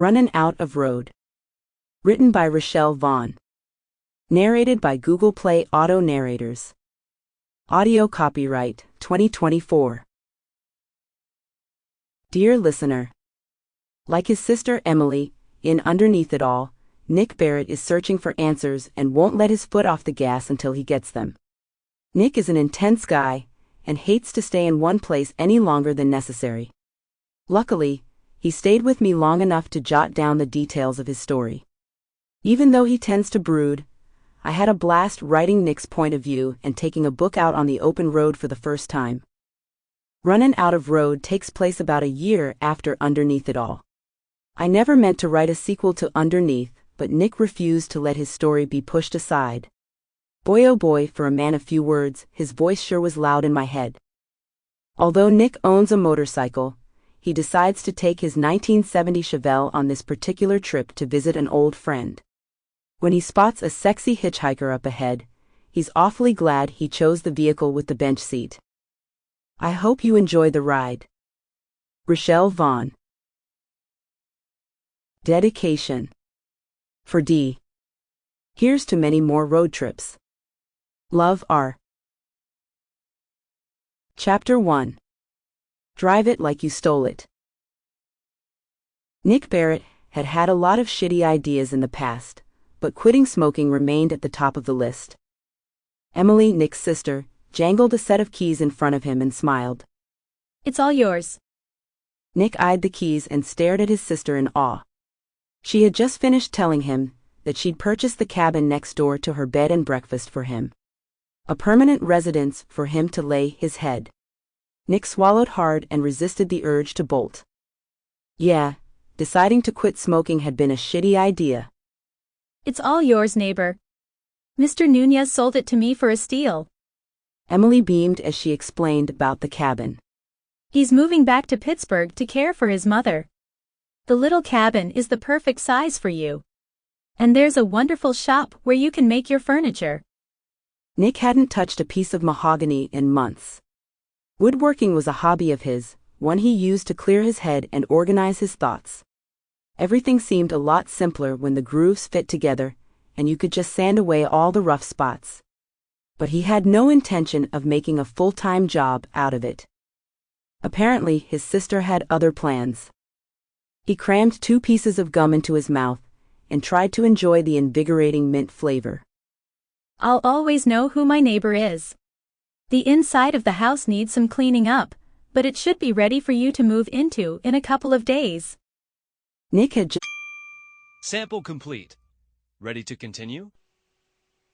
Runnin' Out of Road. Written by Rachelle Vaughn. Narrated by Google Play Auto Narrators. Audio copyright 2024. Dear listener, like his sister Emily, in Underneath It All, Nick Barrett is searching for answers and won't let his foot off the gas until he gets them. Nick is an intense guy and hates to stay in one place any longer than necessary. Luckily, he stayed with me long enough to jot down the details of his story. Even though he tends to brood, I had a blast writing Nick's point of view and taking a book out on the open road for the first time. Runnin' Out of Road takes place about a year after Underneath It All. I never meant to write a sequel to Underneath, but Nick refused to let his story be pushed aside. Boy oh boy, for a man of few words, his voice sure was loud in my head. Although Nick owns a motorcycle, he decides to take his 1970 Chevelle on this particular trip to visit an old friend. When he spots a sexy hitchhiker up ahead, he's awfully glad he chose the vehicle with the bench seat. I hope you enjoy the ride. Rachelle Vaughn. Dedication. For D. Here's to many more road trips. Love R. Chapter 1. Drive It Like You Stole It. Nick Barrett had had a lot of shitty ideas in the past, but quitting smoking remained at the top of the list. Emily, Nick's sister, jangled a set of keys in front of him and smiled. It's all yours. Nick eyed the keys and stared at his sister in awe. She had just finished telling him that she'd purchased the cabin next door to her bed and breakfast for him. A permanent residence for him to lay his head. Nick swallowed hard and resisted the urge to bolt. Yeah, deciding to quit smoking had been a shitty idea. It's all yours, neighbor. Mr. Nunez sold it to me for a steal. Emily beamed as she explained about the cabin. He's moving back to Pittsburgh to care for his mother. The little cabin is the perfect size for you. And there's a wonderful shop where you can make your furniture. Nick hadn't touched a piece of mahogany in months. Woodworking was a hobby of his, one he used to clear his head and organize his thoughts. Everything seemed a lot simpler when the grooves fit together, and you could just sand away all the rough spots. But he had no intention of making a full-time job out of it. Apparently, his sister had other plans. He crammed 2 pieces of gum into his mouth and tried to enjoy the invigorating mint flavor. I'll always know who my neighbor is. The inside of the house needs some cleaning up, but it should be ready for you to move into in a couple of days. Nick had Sample complete. Ready to continue?